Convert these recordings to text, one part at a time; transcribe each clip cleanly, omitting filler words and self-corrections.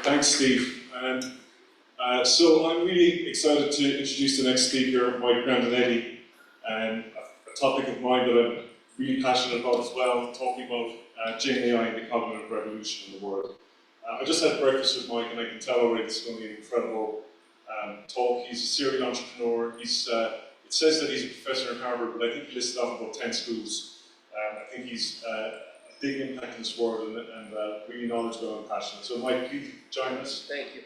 Thanks, Steve. So I'm really excited to introduce the next speaker, Mike Grandinetti, a topic of mine that I'm really passionate about as well, talking about Gen AI and the cognitive revolution in the world. I just had breakfast with Mike, and I can tell already it's going to be an incredible talk. He's a serial entrepreneur. It says that he's a professor in Harvard, but I think he listed off about 10 schools. I think he's a big impact in this world and really knowledgeable and passionate. So Mike, please join us. Thank you.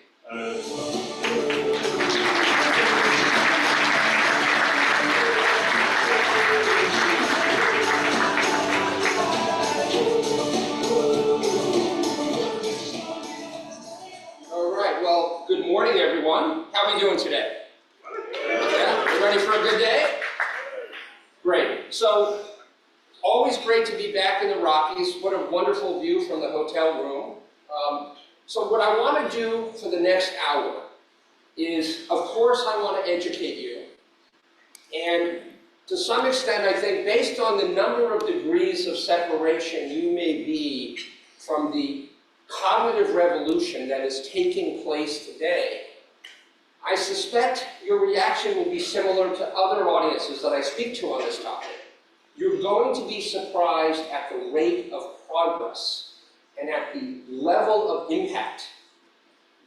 All right, well, good morning, everyone. How are we doing today? Yeah, you ready for a good day? Great. So, always great to be back in the Rockies. What a wonderful view from the hotel room. So what I want to do for the next hour is, of course, I want to educate you. And to some extent, I think, based on the number of degrees of separation you may be from the cognitive revolution that is taking place today, I suspect your reaction will be similar to other audiences that I speak to on this topic. You're going to be surprised at the rate of progress and at the level of impact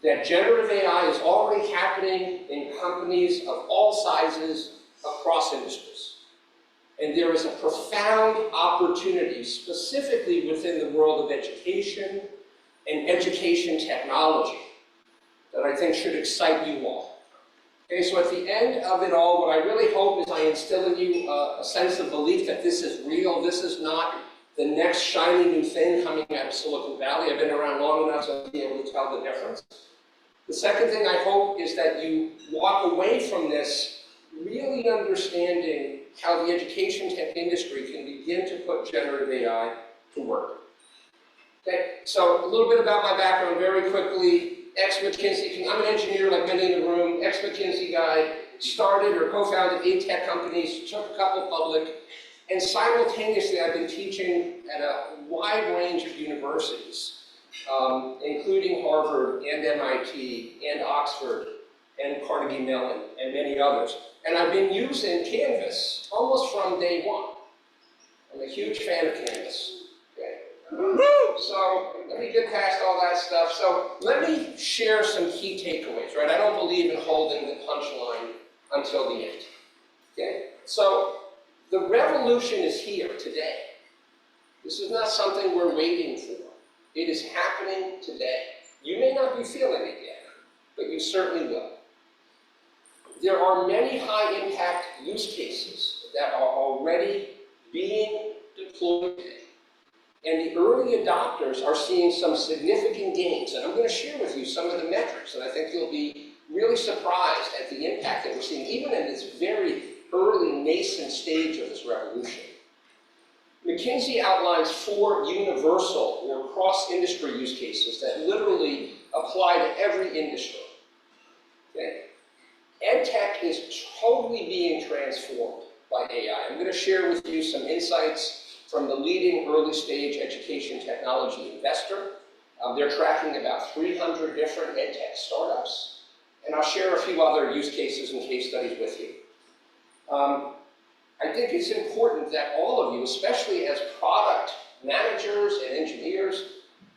that generative AI is already happening in companies of all sizes across industries. And there is a profound opportunity, specifically within the world of education and education technology, that I think should excite you all. Okay, so at the end of it all, what I really hope is I instill in you a sense of belief that this is real. This is not the next shiny new thing coming out of Silicon Valley. I've been around long enough to be able to tell the difference. The second thing I hope is that you walk away from this really understanding how the education tech industry can begin to put generative AI to work. Okay, so a little bit about my background very quickly. Ex-McKinsey, I'm an engineer like many in the room, ex-McKinsey guy, started or co-founded 8 tech companies, took a couple public, and simultaneously I've been teaching at a wide range of universities, including Harvard and MIT and Oxford and Carnegie Mellon and many others. And I've been using Canvas almost from day one. I'm a huge fan of Canvas. So let me get past all that stuff. So let me share some key takeaways, right? I don't believe in holding the punchline until the end. Okay? So the revolution is here today. This is not something we're waiting for. It is happening today. You may not be feeling it yet, but you certainly will. There are many high-impact use cases that are already being deployed today. And the early adopters are seeing some significant gains. And I'm going to share with you some of the metrics, and I think you'll be really surprised at the impact that we're seeing, even in this very early nascent stage of this revolution. McKinsey outlines 4 universal or cross-industry use cases that literally apply to every industry. Okay? EdTech is totally being transformed by AI. I'm going to share with you some insights from the leading early-stage education technology investor. They're tracking about 300 different EdTech startups, and I'll share a few other use cases and case studies with you. I think it's important that all of you, especially as product managers and engineers,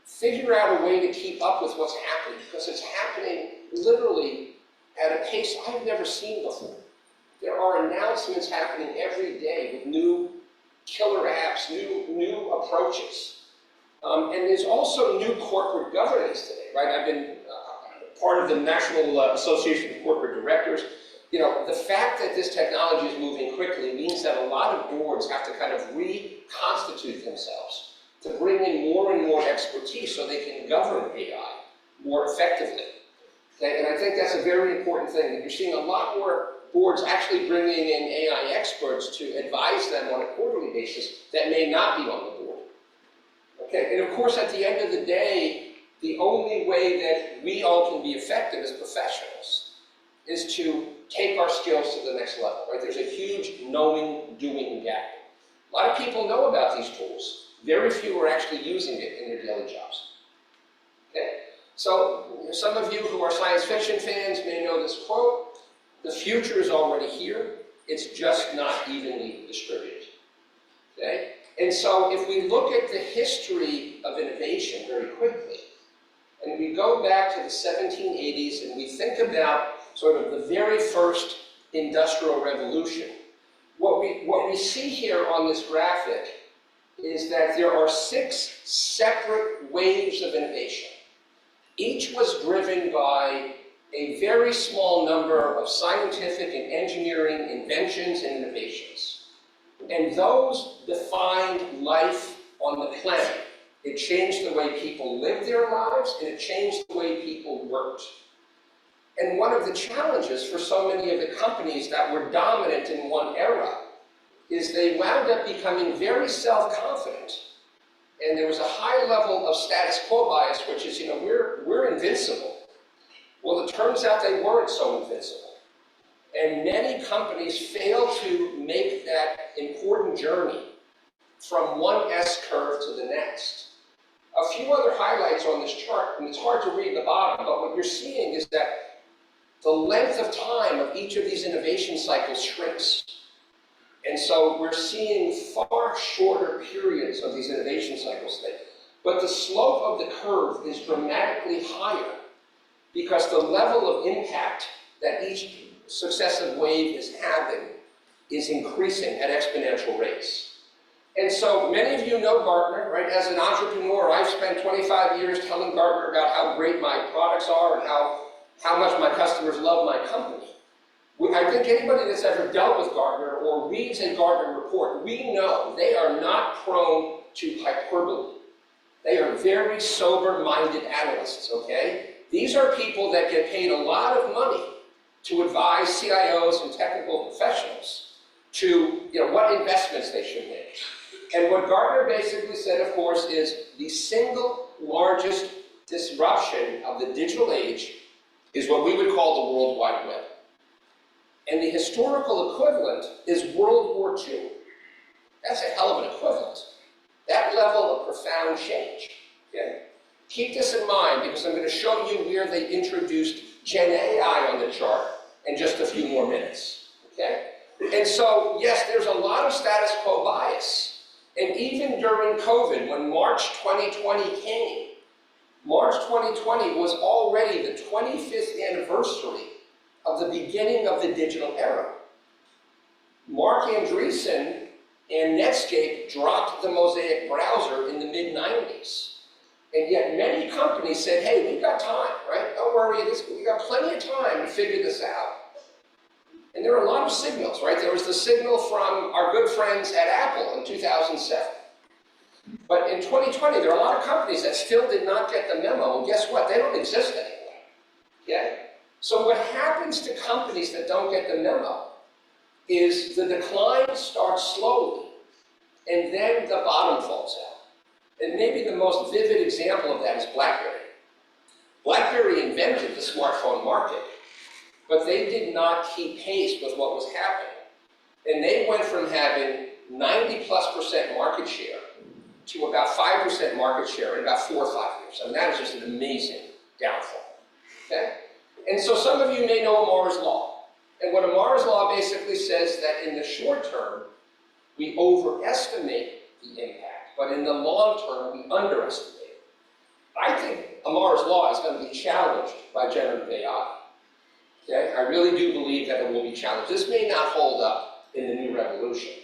figure out a way to keep up with what's happening, because it's happening literally at a pace I've never seen before. There are announcements happening every day with new killer apps, new approaches. And there's also new corporate governance today, right? I've been part of the National Association of Corporate Directors. You know, the fact that this technology is moving quickly means that a lot of boards have to kind of reconstitute themselves to bring in more and more expertise so they can govern AI more effectively. Okay? And I think that's a very important thing. You're seeing a lot more boards actually bringing in AI experts to advise them on a quarterly basis that may not be on the board. Okay, and of course, at the end of the day, the only way that we all can be effective as professionals is to take our skills to the next level, right? There's a huge knowing, doing gap. A lot of people know about these tools. Very few are actually using it in their daily jobs. Okay, So some of you who are science fiction fans may know this quote: "The future is already here, it's just not evenly distributed." Okay? And so if we look at the history of innovation very quickly, and we go back to the 1780s and we think about sort of the very first industrial revolution, what we see here on this graphic is that there are 6 separate waves of innovation. Each was driven by a very small number of scientific and engineering inventions and innovations. And those defined life on the planet. It changed the way people lived their lives, and it changed the way people worked. And one of the challenges for so many of the companies that were dominant in one era is they wound up becoming very self-confident. And there was a high level of status quo bias, which is, we're invincible. Well, it turns out they weren't so invincible. And many companies fail to make that important journey from one S-curve to the next. A few other highlights on this chart, and it's hard to read the bottom, but what you're seeing is that the length of time of each of these innovation cycles shrinks. And so we're seeing far shorter periods of these innovation cycles today. But the slope of the curve is dramatically higher because the level of impact that each successive wave is having is increasing at exponential rates. And so many of you know Gartner, right? As an entrepreneur, I've spent 25 years telling Gartner about how great my products are and how much my customers love my company. I think anybody that's ever dealt with Gartner or reads a Gartner report, we know they are not prone to hyperbole. They are very sober-minded analysts, okay? These are people that get paid a lot of money to advise CIOs and technical professionals to what investments they should make. And what Gartner basically said, of course, is the single largest disruption of the digital age is what we would call the World Wide Web. And the historical equivalent is World War II. That's a hell of an equivalent. That level of profound change. Okay? Keep this in mind because I'm going to show you where they introduced Gen AI on the chart in just a few more minutes. Okay? And so, yes, there's a lot of status quo bias. And even during COVID, when March 2020 came, March 2020 was already the 25th anniversary of the beginning of the digital era. Mark Andreessen and Netscape dropped the Mosaic browser in the mid-90s. And yet many companies said, hey, we've got time, right? Don't worry, we've got plenty of time to figure this out. And there are a lot of signals, right? There was the signal from our good friends at Apple in 2007. But in 2020, there are a lot of companies that still did not get the memo, and guess what? They don't exist anymore, okay? So what happens to companies that don't get the memo is the decline starts slowly, and then the bottom falls out. And maybe the most vivid example of that is BlackBerry. BlackBerry invented the smartphone market, but they did not keep pace with what was happening. And they went from having 90+% market share to about 5% market share in about 4 or 5 years. I mean, that is just an amazing downfall, okay? And so some of you may know Amara's Law. And what Amara's Law basically says that in the short term, we overestimate the impact, but in the long term, we underestimate it. I think Amara's Law is going to be challenged by generative AI. Okay? I really do believe that it will be challenged. This may not hold up in the new revolution.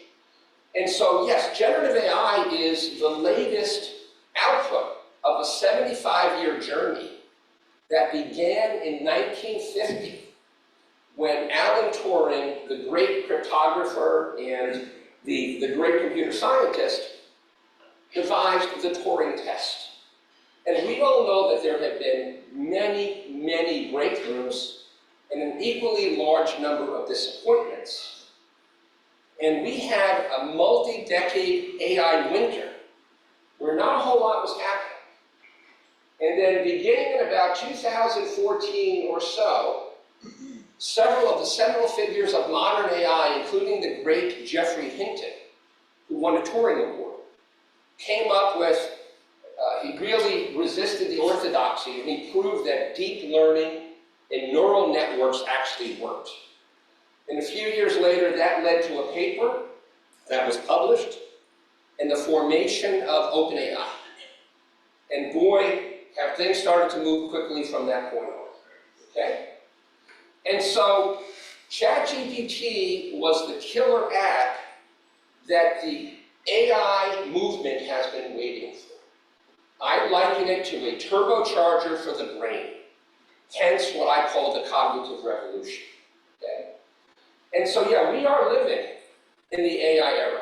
And so, yes, generative AI is the latest output of a 75-year journey that began in 1950 when Alan Turing, the great cryptographer and the great computer scientist, devised the Turing test. And we all know that there have been many, many breakthroughs and an equally large number of disappointments. And we had a multi-decade AI winter where not a whole lot was happening. And then beginning in about 2014 or so, several of the seminal figures of modern AI, including the great Geoffrey Hinton, who won a Turing Award, came up with, he really resisted the the orthodoxy, and he proved that deep learning and neural networks actually worked. And a few years later, that led to a paper that was published and the formation of OpenAI. And boy, have things started to move quickly from that point on, okay? And so ChatGPT was the killer app that the AI movement has been waiting for. I liken it to a turbocharger for the brain, hence what I call the cognitive revolution, okay? And so yeah, we are living in the AI era.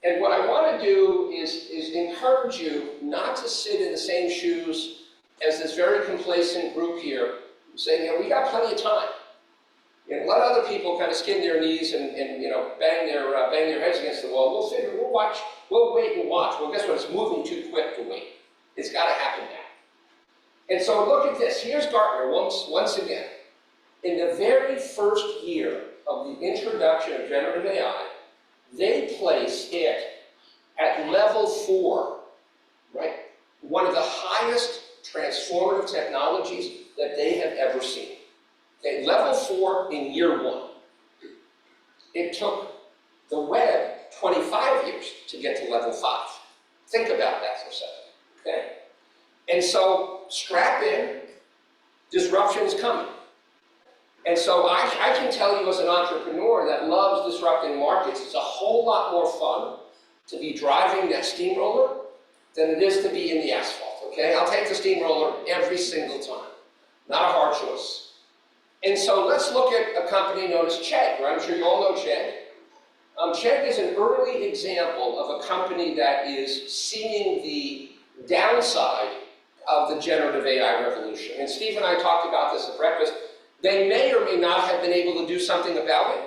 And what I want to do is encourage you not to sit in the same shoes as this very complacent group here, saying, we got plenty of time. Let other people kind of skin their knees and bang their heads against the wall. We'll watch, we'll wait and watch. Well, guess what? It's moving too quick to wait. It's got to happen now. And so look at this. Here's Gartner once again. In the very first year of the introduction of generative AI, they place it at level 4, right? One of the highest transformative technologies that they have ever seen. Okay, level 4 in year 1. It took the web 25 years to get to level 5. Think about that for a second, okay? And so, strap in, disruption is coming. And so I can tell you as an entrepreneur that loves disrupting markets, it's a whole lot more fun to be driving that steamroller than it is to be in the asphalt, okay? I'll take the steamroller every single time. Not a hard choice. And so let's look at a company known as Chegg, right? I'm sure you all know Chegg. Chegg is an early example of a company that is seeing the downside of the generative AI revolution. And Steve and I talked about this at breakfast. They may or may not have been able to do something about it.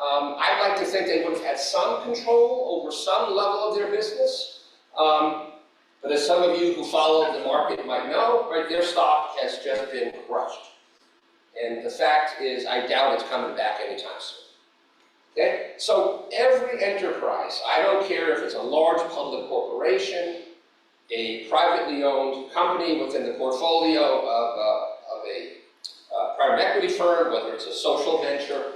I'd like to think they would have had some control over some level of their business. But as some of you who follow the market might know, right, their stock has just been crushed. And the fact is, I doubt it's coming back anytime soon. Okay? So every enterprise, I don't care if it's a large public corporation, a privately owned company within the portfolio of a private equity firm, whether it's a social venture,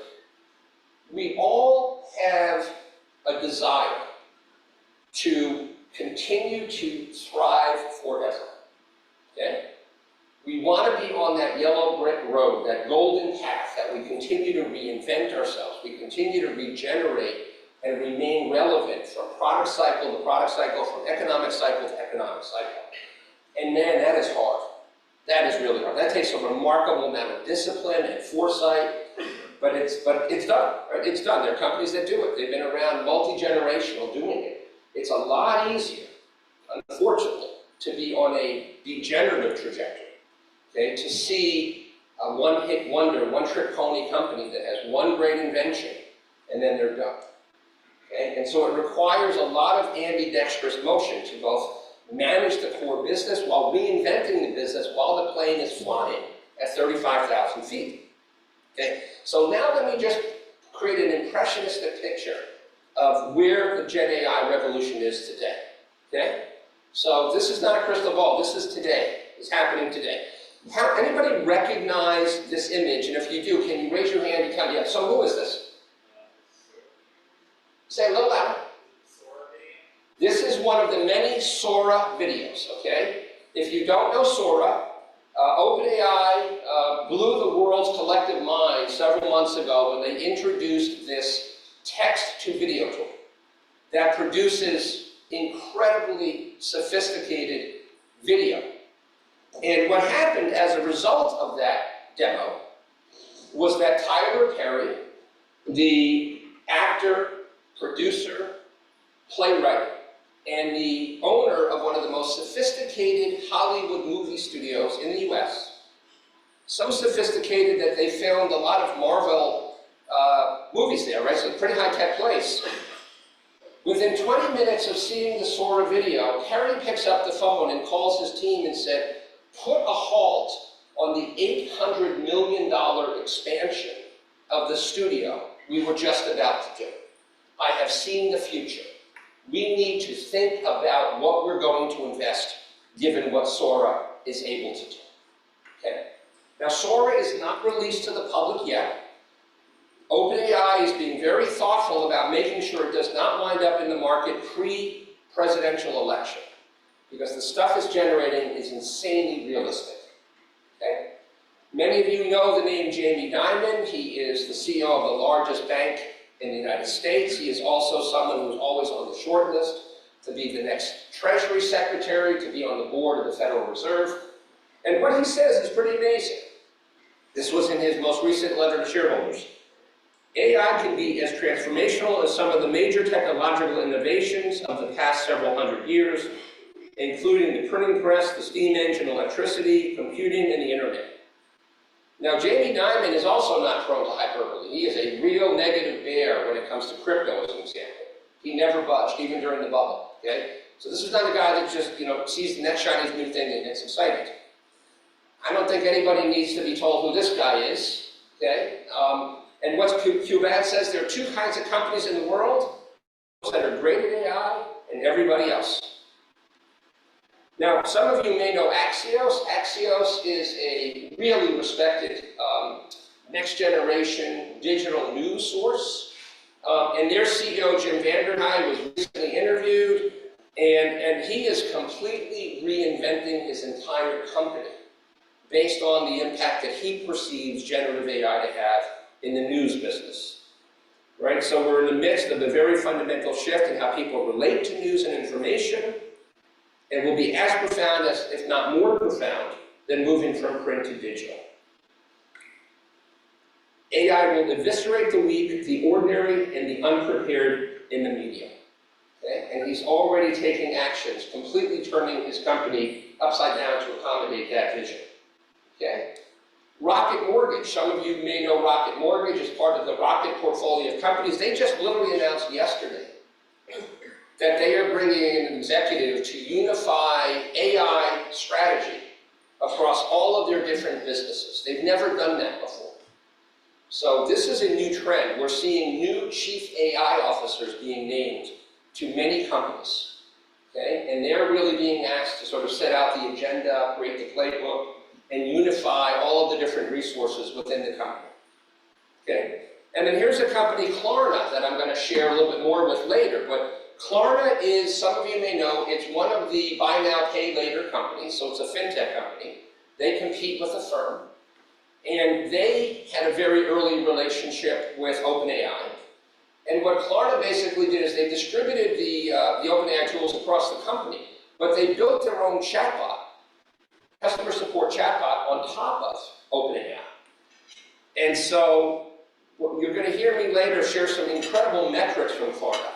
we all have a desire to continue to thrive forever, okay? We want to be on that yellow brick road, that golden path that we continue to reinvent ourselves, we continue to regenerate and remain relevant from product cycle to product cycle, from economic cycle to economic cycle. And man, that is hard. That is really hard. That takes a remarkable amount of discipline and foresight, but it's done, right? It's done. There are companies that do it. They've been around multi-generational doing it. It's a lot easier, unfortunately, to be on a degenerative trajectory, okay? To see a one-hit wonder, one-trick pony company that has one great invention, and then they're done, okay? And so it requires a lot of ambidextrous motion to both manage the core business while reinventing the business while the plane is flying at 35,000 feet. Okay? So now let me just create an impressionistic picture of where the Gen AI revolution is today. Okay? So this is not a crystal ball, this is today. It's happening today. Anybody recognize this image? And if you do, can you raise your hand and tell me, yeah, so who is this? Say a little louder. This is one of the many Sora videos, okay? If you don't know Sora, OpenAI blew the world's collective mind several months ago when they introduced this text-to-video tool that produces incredibly sophisticated video. And what happened as a result of that demo was that Tyler Perry, the actor, producer, playwright, and the owner of one of the most sophisticated Hollywood movie studios in the US, so sophisticated that they filmed a lot of Marvel movies there, right? So it's a pretty high-tech place. Within 20 minutes of seeing the Sora video, Perry picks up the phone and calls his team and said, put a halt on the $800 million expansion of the studio we were just about to do. I have seen the future. We need to think about what we're going to invest, given what Sora is able to do. Okay? Now, Sora is not released to the public yet. OpenAI is being very thoughtful about making sure it does not wind up in the market pre-presidential election, because the stuff it's generating is insanely realistic. Okay? Many of you know the name Jamie Dimon. He is the CEO of the largest bank in the United States. He is also someone who's always on the short list to be the next Treasury Secretary, to be on the board of the Federal Reserve. And what he says is pretty amazing. This was in his most recent letter to shareholders. AI can be as transformational as some of the major technological innovations of the past several hundred years, including the printing press, the steam engine, electricity, computing, and the internet. Now, Jamie Dimon is also not prone to hyperbole. He is a real negative bear when it comes to crypto, as an example. He never budged, even during the bubble, okay? So this is not a guy that just, sees the next shiny new thing and gets excited. I don't think anybody needs to be told who this guy is, okay? And what Cuban says, there are two kinds of companies in the world, those that are great at AI and everybody else. Now, some of you may know Axios. Axios is a really respected next generation digital news source. And their CEO, Jim Vanderhei, was recently interviewed, and he is completely reinventing his entire company based on the impact that he perceives generative AI to have in the news business. Right? So we're in the midst of a very fundamental shift in how people relate to news and information, and will be as profound as, if not more profound, than moving from print to digital. AI will eviscerate the weak, the ordinary, and the unprepared in the media. Okay? And he's already taking actions, completely turning his company upside down to accommodate that vision. Okay? Rocket Mortgage, some of you may know Rocket Mortgage as part of the Rocket portfolio of companies. They just literally announced yesterday that they are bringing in an executive to unify AI strategy across all of their different businesses. They've never done that before. So this is a new trend. We're seeing new chief AI officers being named to many companies, okay? And they're really being asked to sort of set out the agenda, create the playbook, and unify all of the different resources within the company, okay? And then here's a company, Klarna, that I'm going to share a little bit more with later. But Klarna is, some of you may know, it's one of the buy now, pay later companies, so it's a fintech company. They compete with a firm. And they had a very early relationship with OpenAI. And what Klarna basically did is they distributed the OpenAI tools across the company, but they built their own chatbot, customer support chatbot, on top of OpenAI. And so you're going to hear me later share some incredible metrics from Klarna.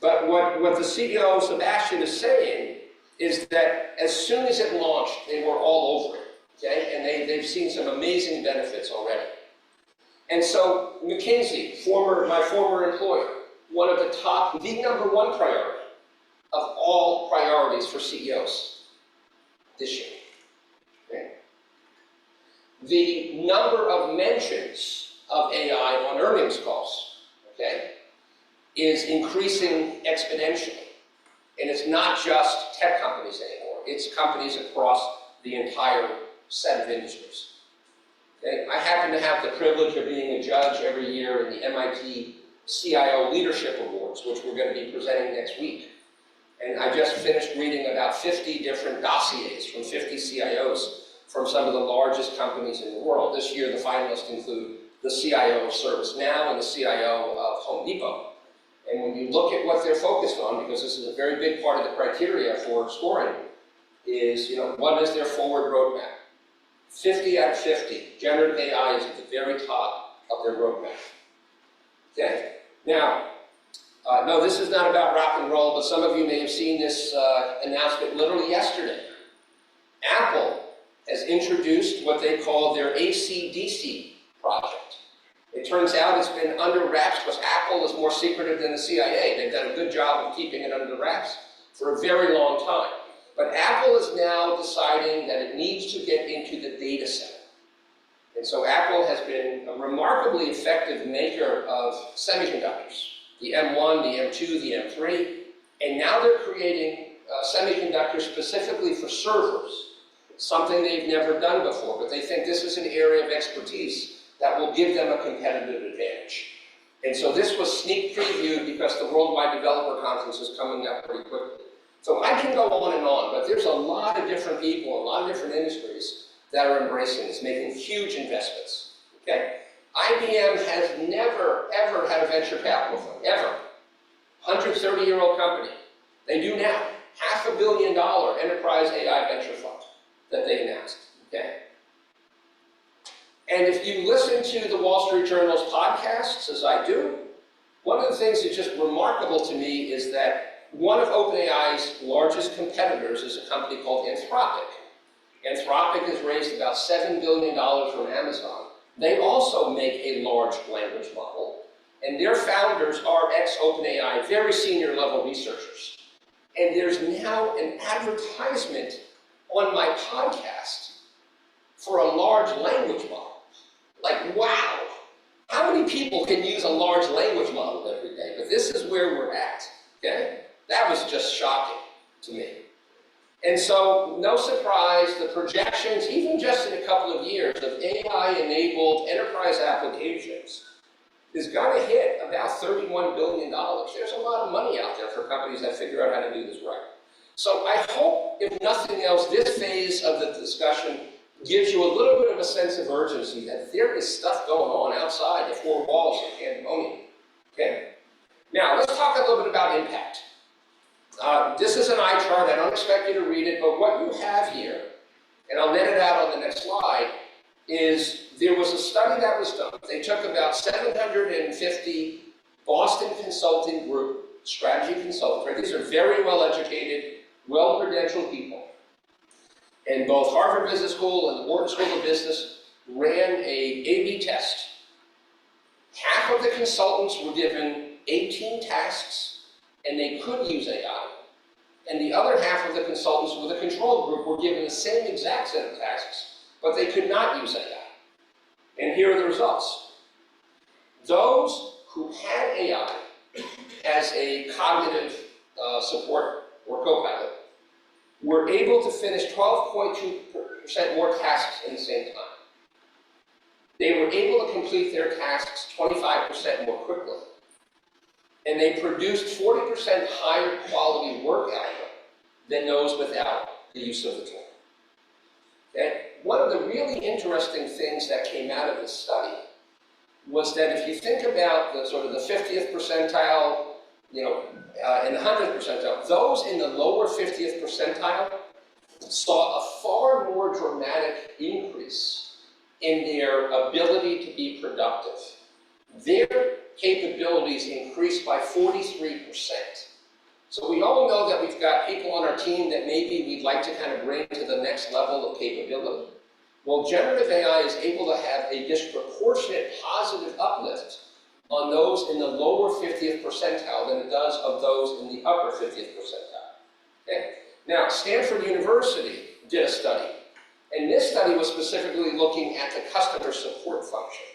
But what the CEO, Sebastian, is saying is that as soon as it launched, they were all over it. Okay? And they've seen some amazing benefits already. And so McKinsey, my former employer, one of the top, the number one priority of all priorities for CEOs this year. Okay? The number of mentions of AI on earnings calls, okay, is increasing exponentially. And it's not just tech companies anymore. It's companies across the entire set of industries. Okay? I happen to have the privilege of being a judge every year in the MIT CIO Leadership Awards, which we're going to be presenting next week. And I just finished reading about 50 different dossiers from 50 CIOs from some of the largest companies in the world. This year, the finalists include the CIO of ServiceNow and the CIO of Home Depot. And when you look at what they're focused on, because this is a very big part of the criteria for scoring, is, what is their forward roadmap? 50 out of 50. Generative AI is at the very top of their roadmap. Okay? Now, no, this is not about rock and roll, but some of you may have seen this announcement literally yesterday. Apple has introduced what they call their AC/DC project. It turns out it's been under wraps because Apple is more secretive than the CIA. They've done a good job of keeping it under wraps for a very long time. But Apple is now deciding that it needs to get into the data center. And so Apple has been a remarkably effective maker of semiconductors, the M1, the M2, the M3, and now they're creating semiconductors specifically for servers. something they've never done before, but they think this is an area of expertise that will give them a competitive advantage. And so this was sneak previewed because the Worldwide Developer Conference is coming up pretty quickly. So I can go on, but there's a lot of different people, a lot of different industries that are embracing this, making huge investments, okay? IBM has never, ever had a venture capital fund, ever. 130-year-old company. They do now. $500 million enterprise AI venture fund that they announced, okay? And if you listen to the Wall Street Journal's podcasts, as I do, one of the things that's just remarkable to me is that one of OpenAI's largest competitors is a company called Anthropic. Anthropic has raised about $7 billion from Amazon. They also make a large language model, and their founders are ex-OpenAI, very senior level researchers. And there's now an advertisement on my podcast for a large language model. Like, wow, how many people can use a large language model every day? But this is where we're at, okay? That was just shocking to me. And so, no surprise, the projections, even just in a couple of years, of AI-enabled enterprise applications is going to hit about $31 billion. There's a lot of money out there for companies that figure out how to do this right. So I hope, if nothing else, this phase of the discussion gives you a little bit of a sense of urgency that there is stuff going on outside the four walls of pandemonium. Okay? Now, let's talk a little bit about impact. This is an eye chart. I don't expect you to read it, but what you have here, and I'll net it out on the next slide, is there was a study that was done. They took about 750 Boston Consulting Group strategy consultants. Right? These are very well-educated, well-credentialed people. And both Harvard Business School and the Wharton School of Business ran a A/B test. Half of the consultants were given 18 tasks, and they could use AI. And the other half of the consultants with a control group were given the same exact set of tasks, but they could not use AI. And here are the results. Those who had AI as a cognitive support or co-pilot were able to finish 12.2% more tasks in the same time. They were able to complete their tasks 25% more quickly. And they produced 40% higher quality work output than those without the use of the tool. Okay? One of the really interesting things that came out of this study was that if you think about the sort of the 50th percentile, and the 100th percentile, those in the lower 50th percentile saw a far more dramatic increase in their ability to be productive. Their capabilities increased by 43%. So we all know that we've got people on our team that maybe we'd like to kind of bring to the next level of capability. Well, generative AI is able to have a disproportionate positive uplift on those in the lower 50th percentile than it does of those in the upper 50th percentile. Okay? Now, Stanford University did a study, and this study was specifically looking at the customer support function.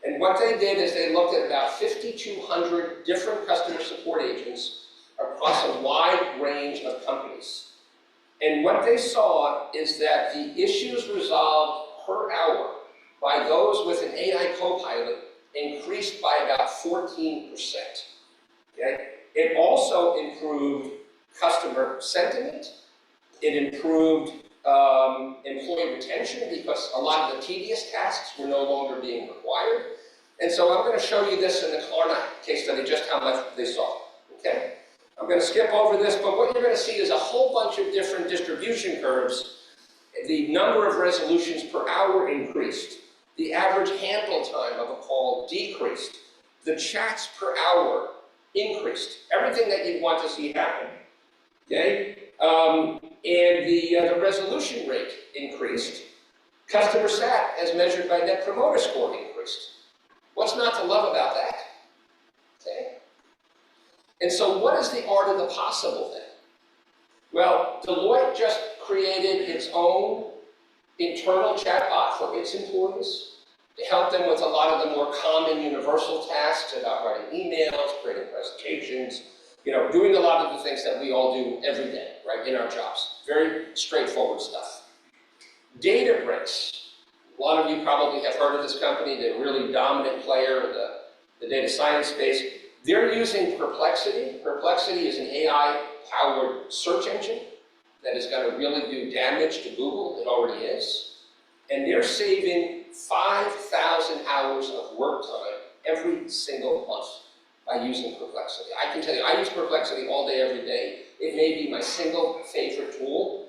And what they did is they looked at about 5,200 different customer support agents across a wide range of companies. And what they saw is that the issues resolved per hour by those with an AI co-pilot increased by about 14%. Okay? It also improved customer sentiment. It improved employee retention because a lot of the tedious tasks were no longer being required. And so I'm going to show you this in the Klarna case study, just how much they saw. Okay? I'm going to skip over this, but what you're going to see is a whole bunch of different distribution curves. The number of resolutions per hour increased. The average handle time of a call decreased. The chats per hour increased. Everything that you'd want to see happen. Okay? And the resolution rate increased. Customer sat, as measured by Net Promoter Score, increased. What's not to love about that? Okay? And so what is the art of the possible then? Well, Deloitte just created its own internal chatbot for its employees to help them with a lot of the more common universal tasks about writing emails, creating presentations, doing a lot of the things that we all do every day, right, in our jobs. Very straightforward stuff. Databricks. A lot of you probably have heard of this company. They're a really dominant player in the data science space. They're using Perplexity. Perplexity is an AI-powered search engine that is going to really do damage to Google. It already is. And they're saving 5,000 hours of work time every single month by using Perplexity. I can tell you, I use Perplexity all day, every day. It may be my single favorite tool.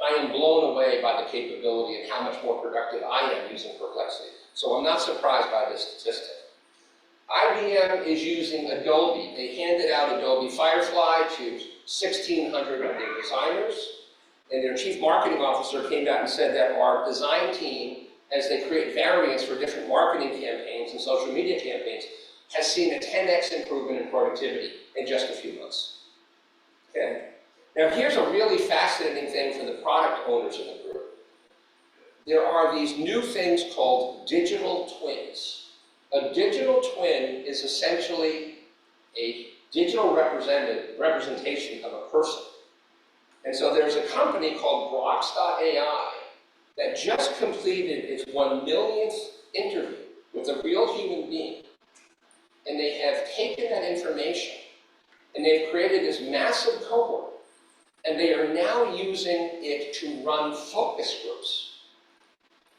I am blown away by the capability and how much more productive I am using Perplexity. So I'm not surprised by this statistic. IBM is using Adobe. They handed out Adobe Firefly to 1,600 of their designers, and their chief marketing officer came out and said that our design team, as they create variants for different marketing campaigns and social media campaigns, has seen a 10x improvement in productivity in just a few months. Okay? Now here's a really fascinating thing for the product owners in the group. There are these new things called digital twins. A digital twin is essentially a digital representation of a person. And so there's a company called Blocks.ai that just completed its 1 millionth interview with a real human being. And they have taken that information and they've created this massive cohort. And they are now using it to run focus groups.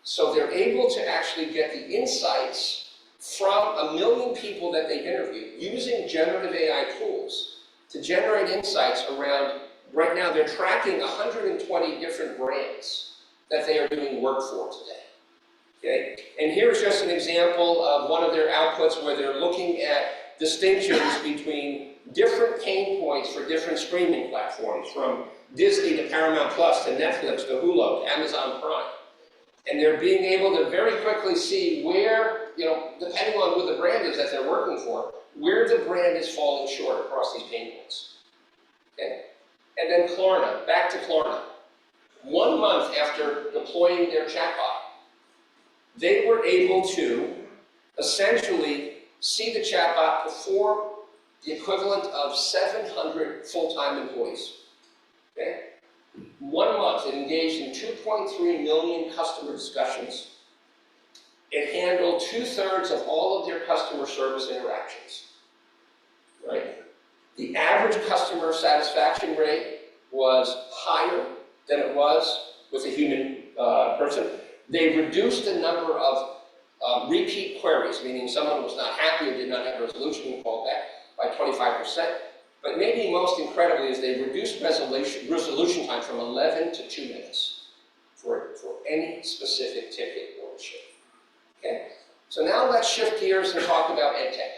So they're able to actually get the insights from 1 million people that they've interviewed using generative AI tools to generate insights around, right now they're tracking 120 different brands that they are doing work for today. Okay? And here's just an example of one of their outputs where they're looking at distinctions between different pain points for different streaming platforms, from Disney to Paramount Plus to Netflix to Hulu to Amazon Prime. And they're being able to very quickly see where, depending on who the brand is that they're working for, where the brand is falling short across these pain points. Okay? And then Klarna, back to Klarna. 1 month after deploying their chatbot, they were able to essentially see the chatbot perform the equivalent of 700 full-time employees. Okay? 1 month, it engaged in 2.3 million customer discussions. It handled 2/3 of all of their customer service interactions. Right? The average customer satisfaction rate was higher than it was with a human person. They reduced the number of repeat queries, meaning someone was not happy or did not have a resolution and called back, by 25%. But maybe most incredibly is they reduced resolution time from 11 to 2 minutes for any specific ticket or issue. Okay? So now let's shift gears and talk about EdTech.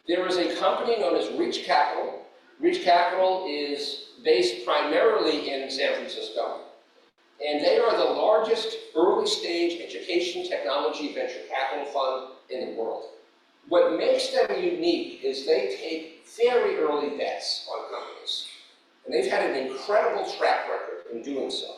There is a company known as Reach Capital. Reach Capital is based primarily in San Francisco, and they are the largest early stage education technology venture capital fund in the world. What makes them unique is they take very early bets on companies, and they've had an incredible track record in doing so.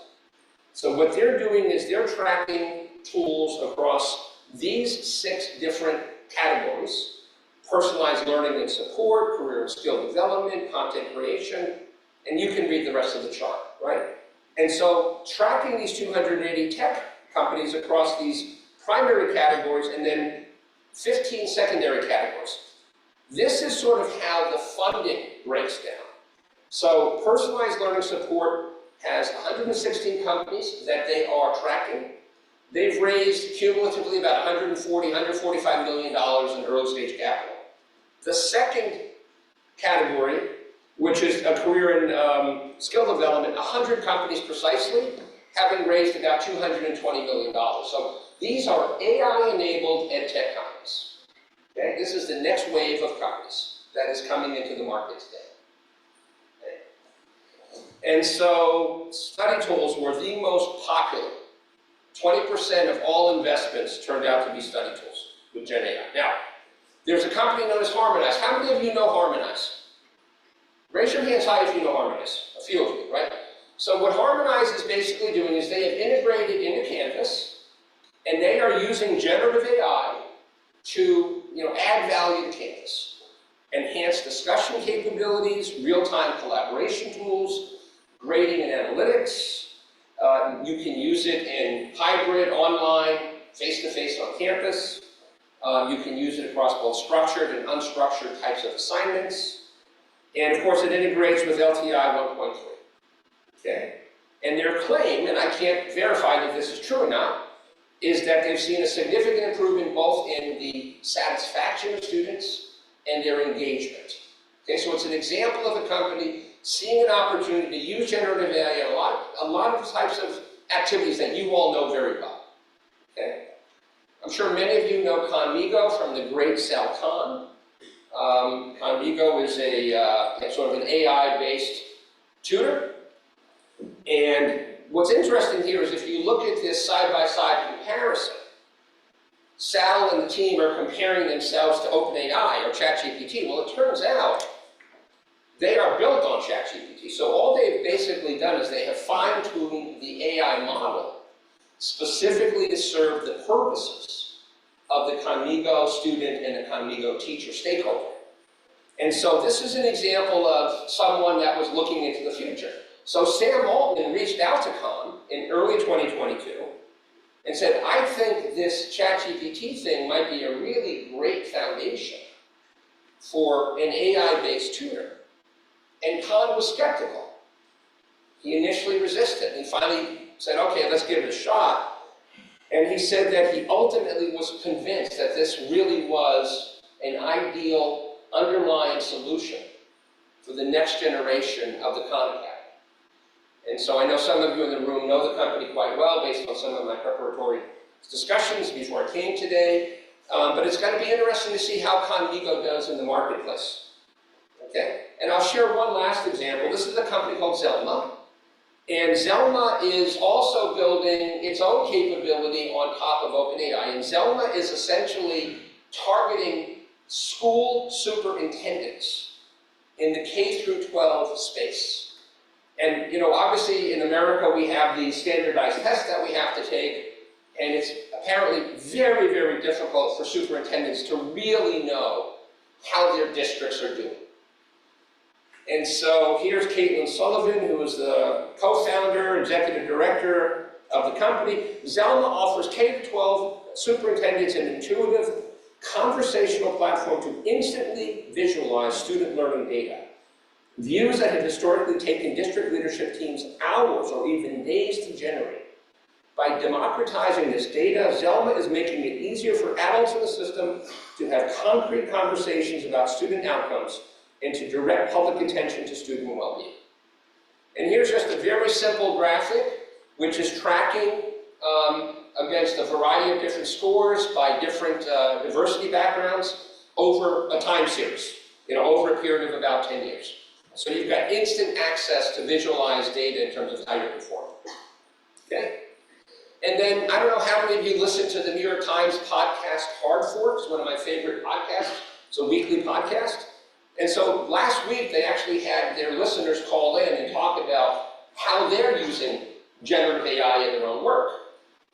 So what they're doing is they're tracking tools across these 6 different categories: personalized learning and support, career and skill development, content creation, and you can read the rest of the chart, right? And so tracking these 280 tech companies across these primary categories and then 15 secondary categories. This is sort of how the funding breaks down. So personalized learning support has 116 companies that they are tracking. They've raised cumulatively about $145 million in early stage capital. The second category, which is a career in skill development, 100 companies precisely, having raised about $220 million. So these are AI-enabled EdTech companies. Okay? This is the next wave of companies that is coming into the market today. Okay? And so study tools were the most popular. 20% of all investments turned out to be study tools with Gen AI. Now, there's a company known as Harmonize. How many of you know Harmonize? Raise your hands high if you know Harmonize. A few of you, right? So what Harmonize is basically doing is they have integrated into Canvas, and they are using generative AI to add value to Canvas. Enhance discussion capabilities, real-time collaboration tools, grading and analytics, You can use it in hybrid, online, face-to-face on campus. You can use it across both structured and unstructured types of assignments. And of course, it integrates with LTI 1.3. Okay? And their claim, and I can't verify that this is true or not, is that they've seen a significant improvement both in the satisfaction of students and their engagement. Okay, so it's an example of a company seeing an opportunity to use generative AI in a lot of types of activities that you all know very well. Okay? I'm sure many of you know Conmigo from the great Sal Khan. Conmigo is a sort of an AI-based tutor. And what's interesting here is if you look at this side-by-side comparison, Sal and the team are comparing themselves to OpenAI or ChatGPT. Well, it turns out they are built on ChatGPT. So all they've basically done is they have fine-tuned the AI model specifically to serve the purposes of the Conmigo student and the Conmigo teacher stakeholder. And so this is an example of someone that was looking into the future. So Sam Altman reached out to Con in early 2022 and said, I think this ChatGPT thing might be a really great foundation for an AI-based tutor. And Con was skeptical. He initially resisted. He finally said, okay, let's give it a shot. And he said that he ultimately was convinced that this really was an ideal underlying solution for the next generation of the Khan Academy. And so I know some of you in the room know the company quite well based on some of my preparatory discussions before I came today. But it's going to be interesting to see how Conmigo does in the marketplace. Okay? And I'll share one last example. This is a company called Zelma. And Zelma is also building its own capability on top of OpenAI. And Zelma is essentially targeting school superintendents in the K through 12 space. And, you know, obviously in America we have these standardized tests that we have to take, and it's apparently very, very difficult for superintendents to really know how their districts are doing. And so here's Caitlin Sullivan, who is the co-founder, executive director of the company. Zelma offers K-12 superintendents an intuitive, conversational platform to instantly visualize student learning data. Views that have historically taken district leadership teams hours or even days to generate. By democratizing this data, Zelma is making it easier for adults in the system to have concrete conversations about student outcomes and to direct public attention to student well-being. And here's just a very simple graphic, which is tracking against a variety of different scores by different diversity backgrounds over a time series, over a period of about 10 years. So you've got instant access to visualize data in terms of how you're performing. Okay? And then, I don't know how many of you listen to the New York Times podcast Hard Fork. It's one of my favorite podcasts. It's a weekly podcast. And so last week, they actually had their listeners call in and talk about how they're using generative AI in their own work.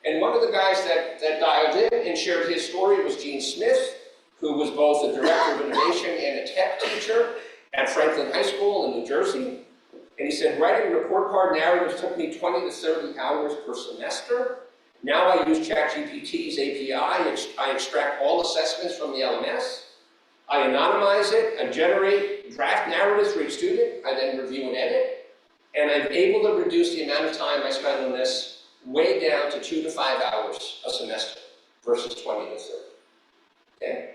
And one of the guys that dialed in and shared his story was Gene Smith, who was both a director of innovation and a tech teacher at Franklin High School in New Jersey. And he said, writing report card narratives took me 20 to 30 hours per semester. Now I use ChatGPT's API. I extract all assessments from the LMS. I anonymize it. I generate draft narratives for each student. I then review and edit. And I'm able to reduce the amount of time I spend on this way down to 2 to 5 hours a semester versus 20 to 30. Okay?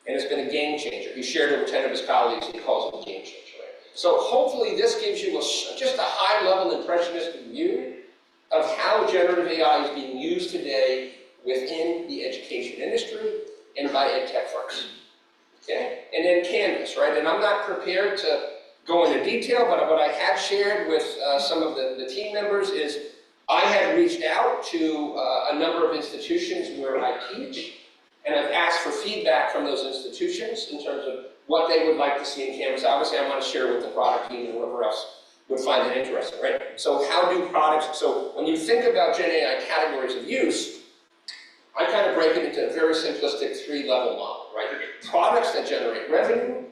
And it's been a game changer. He shared it with 10 of his colleagues, and he calls it a game changer. Right? So hopefully this gives you just a high-level impressionistic view of how generative AI is being used today within the education industry and by ed tech firms. Okay? And then Canvas, right? And I'm not prepared to go into detail, but what I have shared with some of the team members is I have reached out to a number of institutions where I teach, and I've asked for feedback from those institutions in terms of what they would like to see in Canvas. Obviously, I want to share with the product team and whoever else would find it interesting, right? So how do products, so when you think about Gen AI categories of use, I kind of break it into a very simplistic 3-level model, right? Products that generate revenue,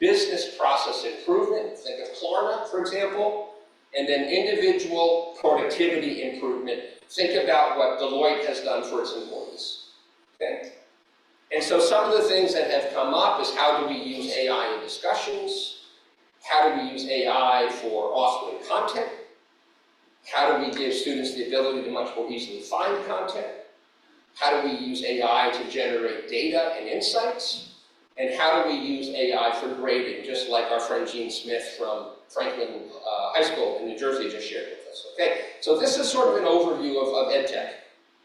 business process improvement, think of Klarna, for example, And then individual productivity improvement. Think about what Deloitte has done for its employees, okay? And so some of the things that have come up is how do we use AI in discussions? How do we use AI for authoring content? How do we give students the ability to much more easily find content? How do we use AI to generate data and insights? And how do we use AI for grading, just like our friend Gene Smith from Franklin High School in New Jersey just shared with us, okay? So this is sort of an overview of EdTech.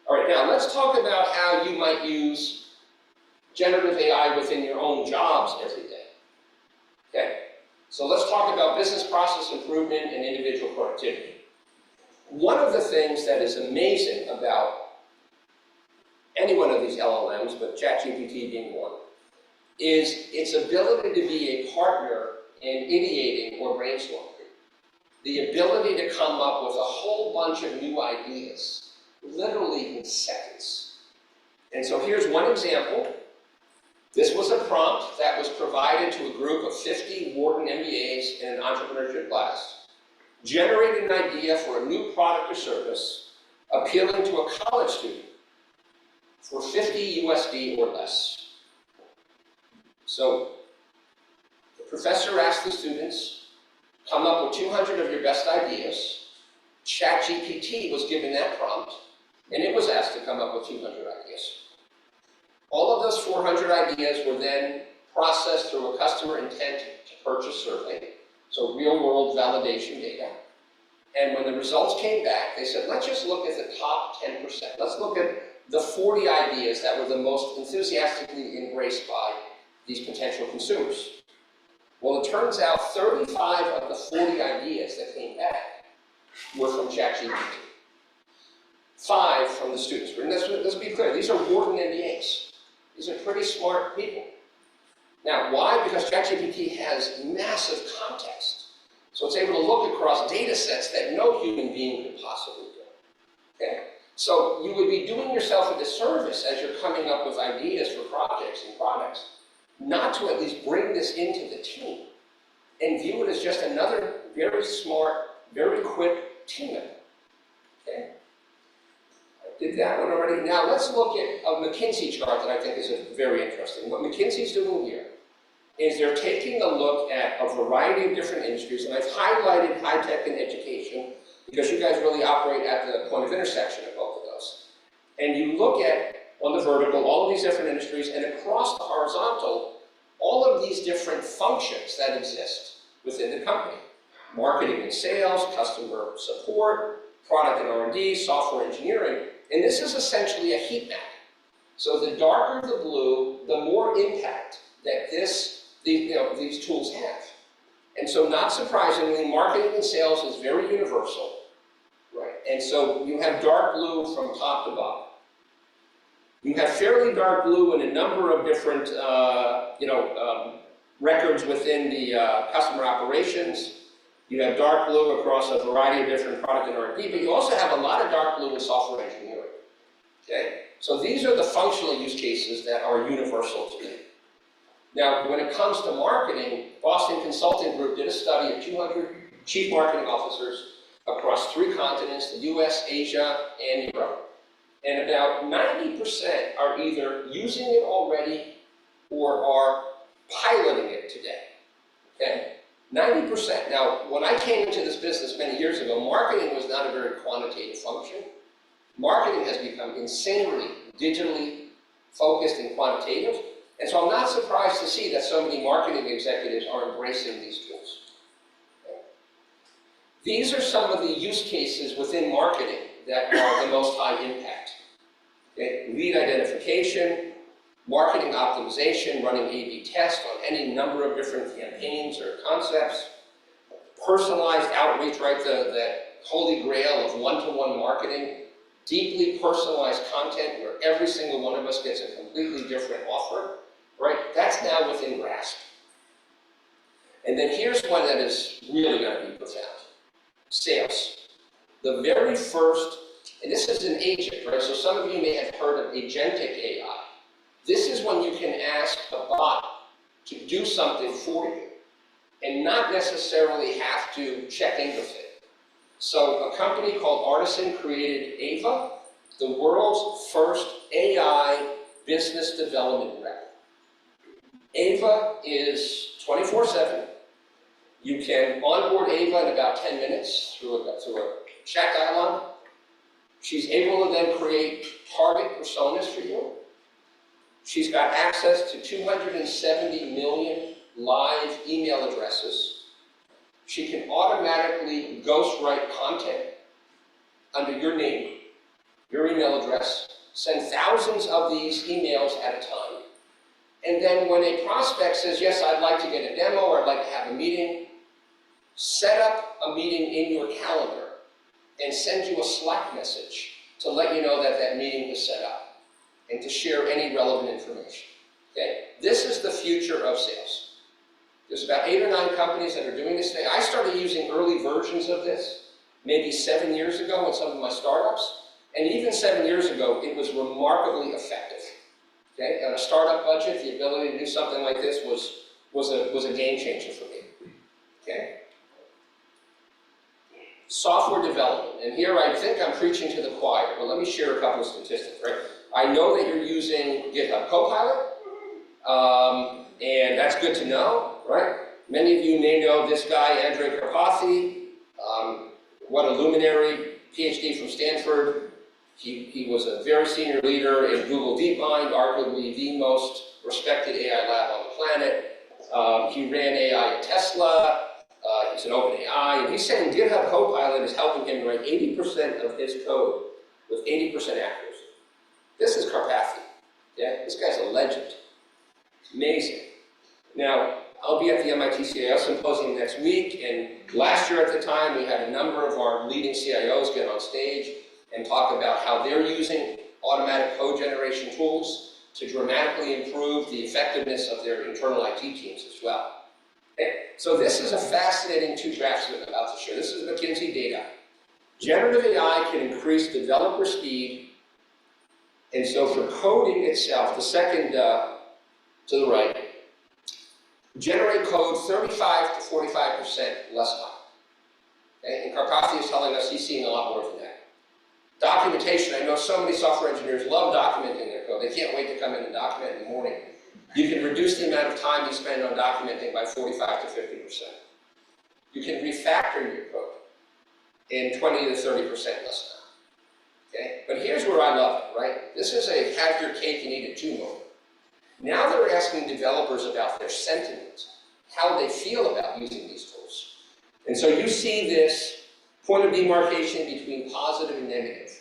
All right, now let's talk about how you might use generative AI within your own jobs every day, okay? So let's talk about business process improvement and individual productivity. One of the things that is amazing about any one of these LLMs, but ChatGPT being one, is its ability to be a partner in ideating or brainstorming. The ability to come up with a whole bunch of new ideas, literally in seconds. And so here's one example. This was a prompt that was provided to a group of 50 Wharton MBAs in an entrepreneurship class. Generated an idea for a new product or service appealing to a college student for 50 USD or less. So the professor asked the students, come up with 200 of your best ideas. ChatGPT was given that prompt, and it was asked to come up with 200 ideas. All of those 400 ideas were then processed through a customer intent to purchase survey, so real-world validation data. And when the results came back, they said, let's just look at the top 10%. Let's look at the 40 ideas that were the most enthusiastically embraced by these potential consumers. Well, it turns out 35 of the 40 ideas that came back were from ChatGPT. 5 from the students. And let's be clear, these are Wharton MBAs. These are pretty smart people. Now, why? Because ChatGPT has massive context. So it's able to look across data sets that no human being could possibly do. Okay? So you would be doing yourself a disservice as you're coming up with ideas for projects and products, not to at least bring this into the team and view it as just another very smart, very quick team member. Okay? I did that one already. Now let's look at a McKinsey chart that I think is very interesting. What McKinsey's doing here is they're taking a look at a variety of different industries, and I've highlighted high tech and education because you guys really operate at the point of intersection of both of those. And you look at, on the vertical, all of these different industries, and across the horizontal, all of these different functions that exist within the company. Marketing and sales, customer support, product and R&D, software engineering, and this is essentially a heat map. So the darker the blue, the more impact that these tools have. And so not surprisingly, marketing and sales is very universal, right? And so you have dark blue from top to bottom. You have fairly dark blue in a number of different records within the customer operations. You have dark blue across a variety of different product and R&D, but you also have a lot of dark blue in software engineering. Okay? So these are the functional use cases that are universal today. Now, when it comes to marketing, Boston Consulting Group did a study of 200 chief marketing officers across 3 continents, the US, Asia, and Europe. And about 90% are either using it already or are piloting it today, okay? 90%. Now, when I came into this business many years ago, marketing was not a very quantitative function. Marketing has become insanely digitally focused and quantitative. And so I'm not surprised to see that so many marketing executives are embracing these tools. Okay? These are some of the use cases within marketing that are the most high impact. Okay? Lead identification, marketing optimization, running A/B tests on any number of different campaigns or concepts, personalized outreach, right? The holy grail of one-to-one marketing, deeply personalized content where every single one of us gets a completely different offer, right? That's now within grasp. And then here's one that is really going to be profound. Sales. The very first, and this is an agent, right? So some of you may have heard of agentic AI. This is when you can ask a bot to do something for you and not necessarily have to check in with it. So a company called Artisan created Ava, the world's first AI business development rep. Ava is 24/7. You can onboard Ava in about 10 minutes through a chat dialogue. She's able to then create target personas for you. She's got access to 270 million live email addresses. She can automatically ghostwrite content under your name, your email address, send thousands of these emails at a time. And then when a prospect says, yes, I'd like to get a demo or I'd like to have a meeting, set up a meeting in your calendar and send you a Slack message to let you know that that meeting is set up and to share any relevant information. Okay? This is the future of sales. There's about 8 or 9 companies that are doing this today. I started using early versions of this maybe 7 years ago in some of my startups. And even 7 years ago, it was remarkably effective. Okay? On a startup budget, the ability to do something like this was a game changer for me. Okay? Software development, and here I think I'm preaching to the choir, but let me share a couple of statistics, right? I know that you're using GitHub Copilot, and that's good to know, right? Many of you may know this guy, Andrej Karpathy, what a luminary, PhD from Stanford. He was a very senior leader in Google DeepMind, arguably the most respected AI lab on the planet. He ran AI at Tesla. He's an OpenAI, and he's saying GitHub Copilot is helping him write 80% of his code with 80% accuracy. This is Karpathy. Yeah? This guy's a legend. Amazing. Now, I'll be at the MIT CIO Symposium next week, and last year at the time, we had a number of our leading CIOs get on stage and talk about how they're using automatic code generation tools to dramatically improve the effectiveness of their internal IT teams as well. Okay? So this is a fascinating 2 graphs that I'm about to share. This is McKinsey data. Generative AI can increase developer speed, and so for coding itself, the second to the right, generate code 35 to 45% less time. Okay? And Karpathy is telling us he's seeing a lot more than that. Documentation, I know so many software engineers love documenting their code. They can't wait to come in and document in the morning. You can reduce the amount of time you spend on documenting by 45 to 50%. You can refactor your code in 20 to 30% less time. Okay? But here's where I love it, right? This is a have your cake and eat it too moment. Now they're asking developers about their sentiment, how they feel about using these tools. And so you see this point of demarcation between positive and negative.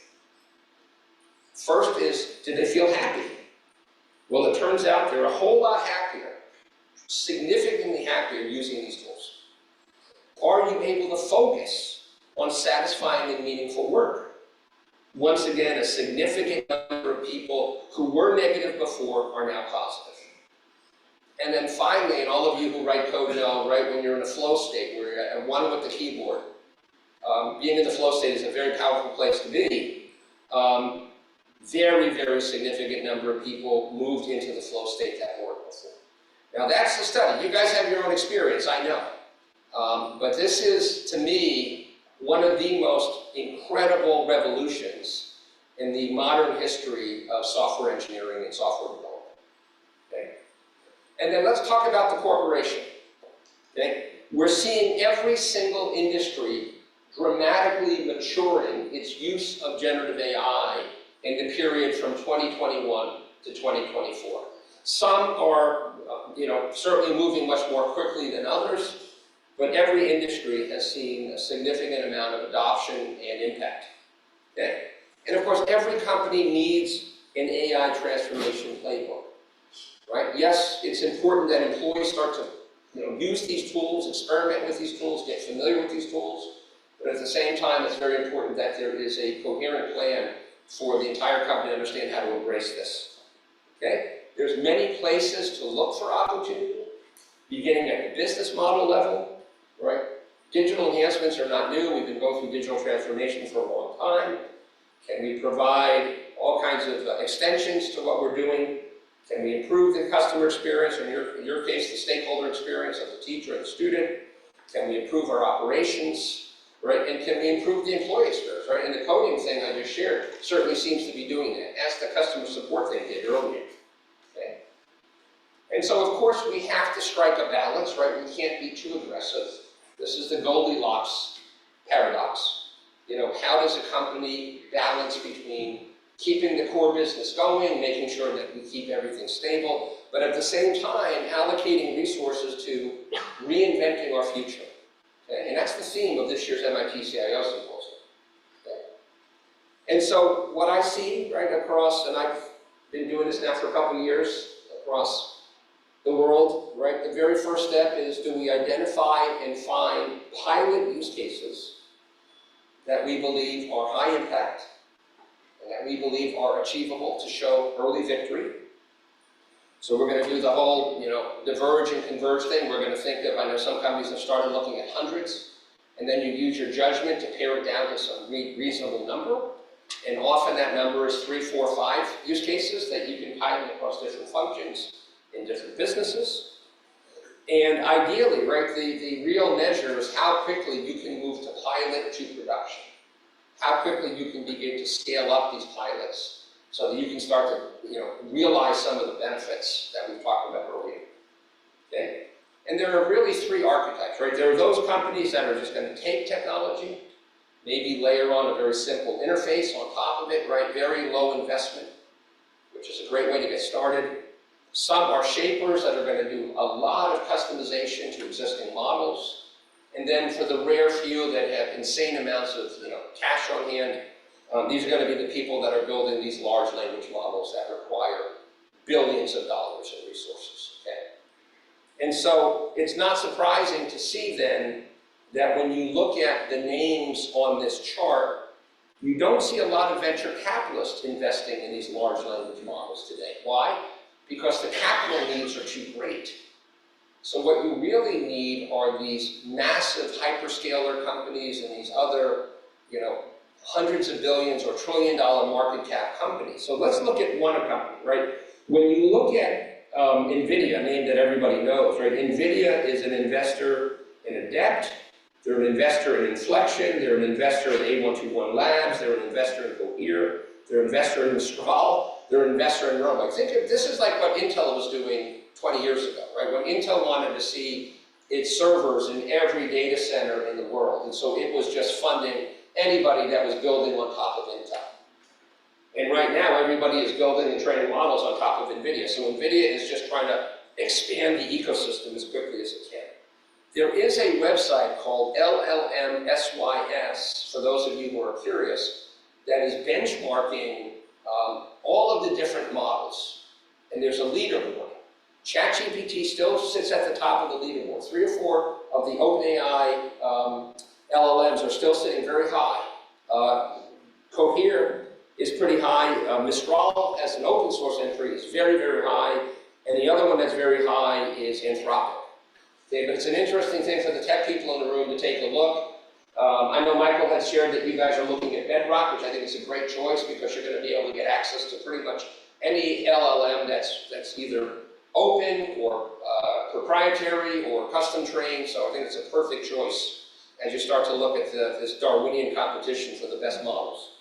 First is, did they feel happy? Well, it turns out they're a whole lot happier, significantly happier using these tools. Are you able to focus on satisfying and meaningful work? Once again, a significant number of people who were negative before are now positive. And then finally, and all of you who write code know, right, when you're in a flow state, where you're at one with the keyboard, being in the flow state is a very powerful place to be. Very, very significant number of people moved into the flow state that weren't before. Now that's the study. You guys have your own experience, I know. But this is, to me, one of the most incredible revolutions in the modern history of software engineering and software development. Okay? And then let's talk about the corporation. Okay? We're seeing every single industry dramatically maturing its use of generative AI in the period from 2021 to 2024. Some are, certainly moving much more quickly than others, but every industry has seen a significant amount of adoption and impact. Okay? And of course, every company needs an AI transformation playbook, right? Yes, it's important that employees start to use these tools, experiment with these tools, get familiar with these tools, but at the same time, it's very important that there is a coherent plan for the entire company to understand how to embrace this. Okay? There's many places to look for opportunity, beginning at the business model level, right? Digital enhancements are not new. We've been going through digital transformation for a long time. Can we provide all kinds of extensions to what we're doing? Can we improve the customer experience, or in your case, the stakeholder experience of the teacher and the student? Can we improve our operations? right? And can we improve the employee experience, right? And the coding thing I just shared certainly seems to be doing that, as the customer support thing did earlier, okay? And so, of course, we have to strike a balance, right? We can't be too aggressive. This is the Goldilocks paradox. You know, how does a company balance between keeping the core business going, making sure that we keep everything stable, but at the same time, allocating resources to reinventing our future. Okay? And that's the theme of this year's MIT CIO Symposium. Okay? And so what I see right across, and I've been doing this now for a couple of years, across the world, right? The very first step is, do we identify and find pilot use cases that we believe are high impact and that we believe are achievable to show early victory. So we're going to do the whole, you know, diverge and converge thing. We're going to think of, I know some companies have started looking at hundreds, and then you use your judgment to pare it down to some reasonable number. And often that number is 3, 4, 5 use cases that you can pilot across different functions in different businesses. And ideally, right, the real measure is how quickly you can move to pilot to production. How quickly you can begin to scale up these pilots so that you can start to, you know, realize some of the benefits that we've talked about earlier. Okay? And there are really 3 archetypes, right? There are those companies that are just going to take technology, maybe layer on a very simple interface on top of it, right? Very low investment, which is a great way to get started. Some are shapers that are going to do a lot of customization to existing models. And then for the rare few that have insane amounts of, you know, cash on hand, these are going to be the people that are building these large language models that require billions of dollars in resources, okay? And so it's not surprising to see then that when you look at the names on this chart, you don't see a lot of venture capitalists investing in these large language models today. Why? Because the capital needs are too great. So what you really need are these massive hyperscaler companies and these other, you know, hundreds of billions or trillion-dollar market cap companies. So let's look at one company, right? When you look at NVIDIA, a name that everybody knows, right? NVIDIA is an investor in Adept, they're an investor in Inflection, they're an investor in A121 Labs, they're an investor in Cohere, they're an investor in Mistral, they're an investor in Rome. Think of this is like what Intel was doing 20 years ago, right? When Intel wanted to see its servers in every data center in the world, and so it was just funding anybody that was building on top of Intel. And right now, everybody is building and training models on top of NVIDIA. So NVIDIA is just trying to expand the ecosystem as quickly as it can. There is a website called LLM-SYS, for those of you who are curious, that is benchmarking all of the different models. And there's a leaderboard. ChatGPT still sits at the top of the leaderboard. 3 or 4 of the OpenAI LLMs are still sitting very high. Cohere is pretty high. Mistral, as an open source entry, is very, very high. And the other one that's very high is Anthropic. Okay, but it's an interesting thing for the tech people in the room to take a look. I know Michael had shared that you guys are looking at Bedrock, which I think is a great choice because you're going to be able to get access to pretty much any LLM that's either open or proprietary or custom trained. So I think it's a perfect choice as you start to look at this Darwinian competition for the best models.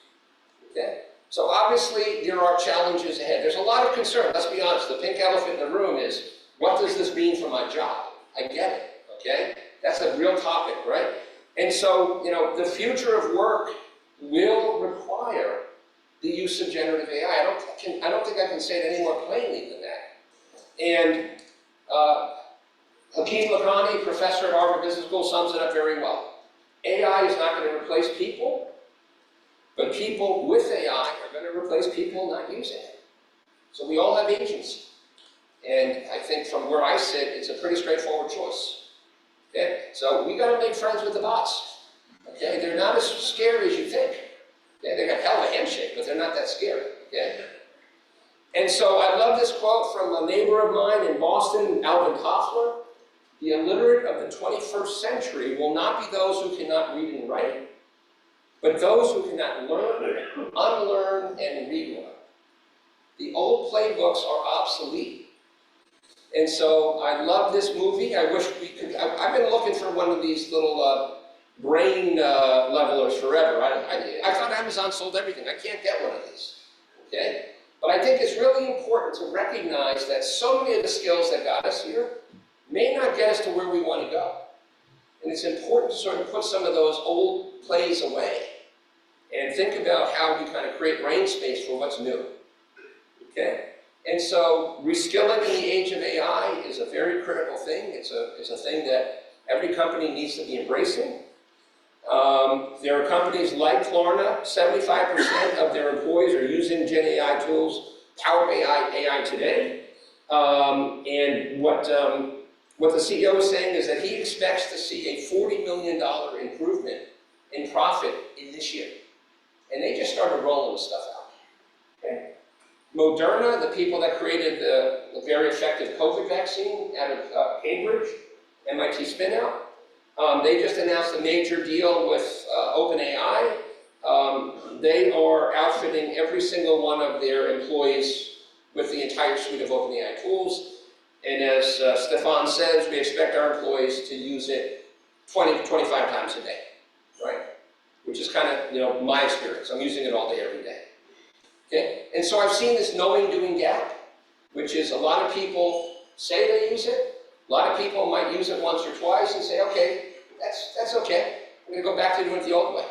Okay. So obviously there are challenges ahead. There's a lot of concern. Let's be honest. The pink elephant in the room is, what does this mean for my job? I get it. Okay. That's a real topic, right? And so, you know, the future of work will require the use of generative AI. I don't think I can say it any more plainly than that. And Hakeem Lakhani, professor at Harvard Business School, sums it up very well. AI is not going to replace people, but people with AI are going to replace people not using it. So we all have agency. And I think from where I sit, it's a pretty straightforward choice. Okay? So we got to make friends with the bots. Okay? They're not as scary as you think. Okay? They got hell of a handshake, but they're not that scary. Okay? And so I love this quote from a neighbor of mine in Boston, Alvin Toffler. The illiterate of the 21st century will not be those who cannot read and write, but those who cannot learn, unlearn, and relearn. The old playbooks are obsolete. And so I love this movie. I wish we could, I've been looking for one of these little brain levelers forever. I thought Amazon sold everything. I can't get one of these, okay? But I think it's really important to recognize that so many of the skills that got us here may not get us to where we want to go. And it's important to sort of put some of those old plays away and think about how we kind of create brain space for what's new, okay? And so reskilling in the age of AI is a very critical thing. It's a thing that every company needs to be embracing. There are companies like Klarna, 75% of their employees are using Gen AI tools, Power AI today. And what the CEO is saying is that he expects to see a $40 million improvement in profit in this year. And they just started rolling the stuff out. Okay? Moderna, the people that created the very effective COVID vaccine out of Cambridge, MIT spinout, they just announced a major deal with OpenAI. They are outfitting every single one of their employees with the entire suite of OpenAI tools. And as Stefan says, we expect our employees to use it 20 to 25 times a day, right? Which is kind of, my experience. I'm using it all day, every day. Okay? And so I've seen this knowing-doing gap, which is a lot of people say they use it. A lot of people might use it once or twice and say, okay, that's okay. I'm going to go back to doing it the old way.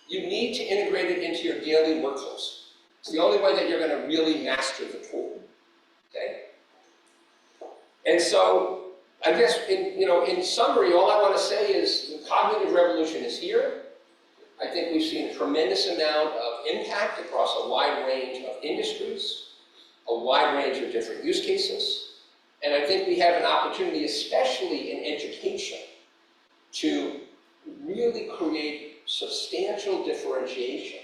You need to integrate it into your daily workflows. It's the only way that you're going to really master the tool. Okay? And so, I guess, in summary, all I want to say is the cognitive revolution is here. I think we've seen a tremendous amount of impact across a wide range of industries, a wide range of different use cases. And I think we have an opportunity, especially in education, to really create substantial differentiation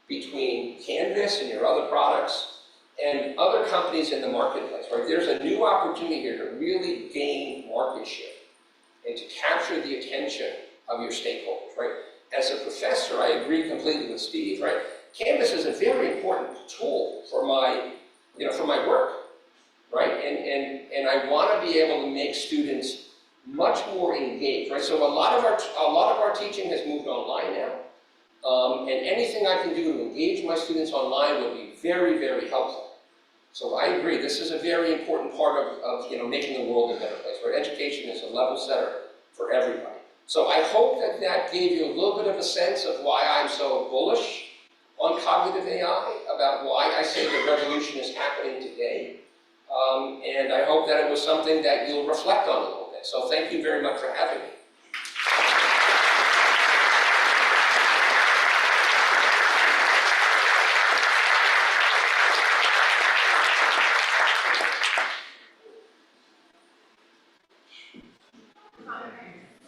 between Canvas and your other products and other companies in the marketplace, right? There's a new opportunity here to really gain market share and to capture the attention of your stakeholders, right? As a professor, I agree completely with Steve, right? Canvas is a very important tool for my, for my work, right? And I want to be able to make students much more engaged, right? So a lot of our teaching has moved online now, and anything I can do to engage my students online would be very, very helpful. So I agree. This is a very important part of making the world a better place, right? Education is a level setter for everybody. So I hope that gave you a little bit of a sense of why I'm so bullish on cognitive AI, about why I say the revolution is happening today. And I hope that it was something that you'll reflect on a little bit. So thank you very much for having me.